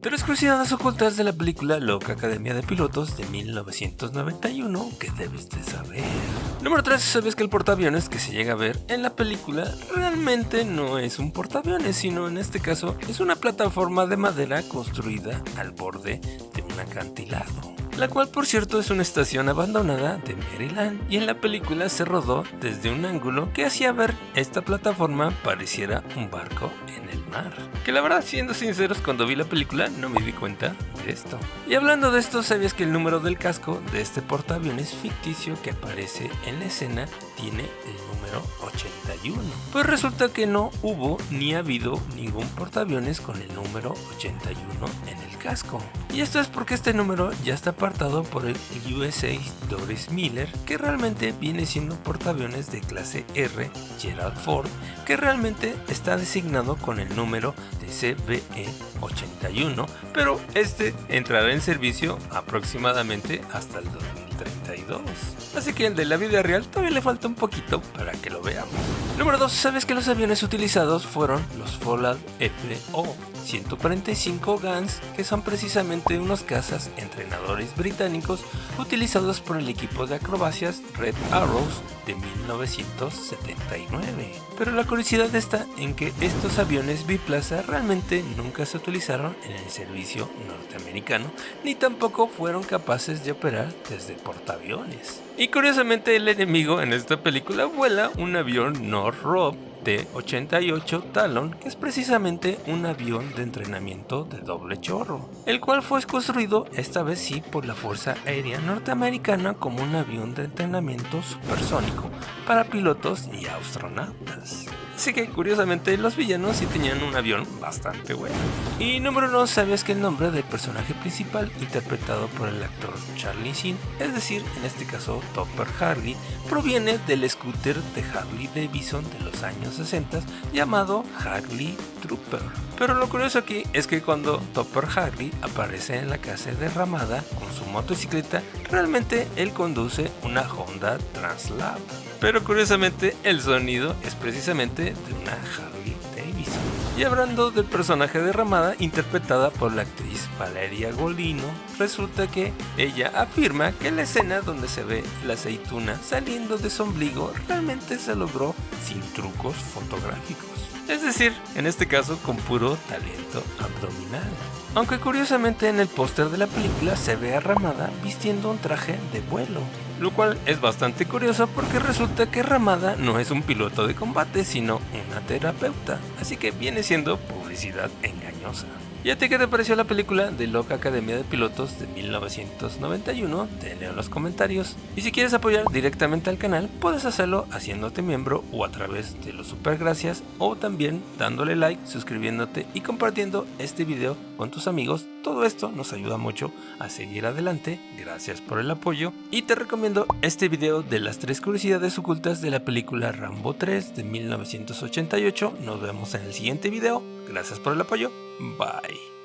Tres curiosidades ocultas de la película Loca Academia de Pilotos de 1991 que debes de saber. Número 3. ¿Sabías que el portaaviones que se llega a ver en la película realmente no es un portaaviones, sino en este caso es una plataforma de madera construida al borde de un acantilado? La cual, por cierto, es una estación abandonada de Maryland, y en la película se rodó desde un ángulo que hacía ver esta plataforma pareciera un barco en el mar. Que la verdad, siendo sinceros, cuando vi la película no me di cuenta de esto. Y hablando de esto, ¿sabías que el número del casco de este portaaviones ficticio que aparece en la escena tiene el número 81? Pues resulta que no hubo ni ha habido ningún portaaviones con el número 81 en el casco. Y esto es porque este número ya está apartado por el USA Doris Miller, que realmente viene siendo un portaaviones de clase R Gerald Ford, que realmente está designado con el número de CBE 81, pero este entrará en servicio aproximadamente hasta el 2032. Así que el de la vida real todavía le falta un poquito para que lo veamos. Número 2. ¿Sabes que los aviones utilizados fueron los Follett F-145 Guns, que son precisamente unos cazas entrenadores británicos utilizados por el equipo de acrobacias Red Arrows de 1979? Pero la curiosidad está en que estos aviones biplaza realmente nunca se utilizaron en el servicio norteamericano, ni tampoco fueron capaces de operar desde portaaviones. Y curiosamente el enemigo en esta película vuela un avión Northrop T-88 Talon, que es precisamente un avión de entrenamiento de doble chorro, el cual fue construido esta vez sí por la Fuerza Aérea Norteamericana como un avión de entrenamiento supersónico para pilotos y astronautas. Así que curiosamente los villanos sí tenían un avión bastante bueno. Y número 1, ¿sabías que el nombre del personaje principal interpretado por el actor Charlie Sheen, es decir, en este caso Topper Harley, proviene del scooter de Harley Davidson de los años 60 llamado Harley Trooper? Pero lo curioso aquí es que cuando Topper Harley aparece en la casa de Ramada con su motocicleta, realmente él conduce una Honda Translab. Pero curiosamente el sonido es precisamente de una Harley Davidson. Y hablando del personaje de Ramada, interpretada por la actriz Valeria Golino, resulta que ella afirma que la escena donde se ve la aceituna saliendo de su ombligo realmente se logró sin trucos fotográficos. Es decir, en este caso con puro talento abdominal. Aunque curiosamente en el póster de la película se ve a Ramada vistiendo un traje de vuelo, lo cual es bastante curioso porque resulta que Ramada no es un piloto de combate sino una terapeuta, así que viene siendo publicidad engañosa. ¿Y a ti qué te pareció la película de Loca Academia de Pilotos de 1991? Te leo en los comentarios. Y si quieres apoyar directamente al canal, puedes hacerlo haciéndote miembro o a través de los supergracias, o también dándole like, suscribiéndote y compartiendo este video con tus amigos. Todo esto nos ayuda mucho a seguir adelante. Gracias por el apoyo. Y te recomiendo este video de las 3 curiosidades ocultas de la película Rambo 3 de 1988. Nos vemos en el siguiente video. Gracias por el apoyo. Bye.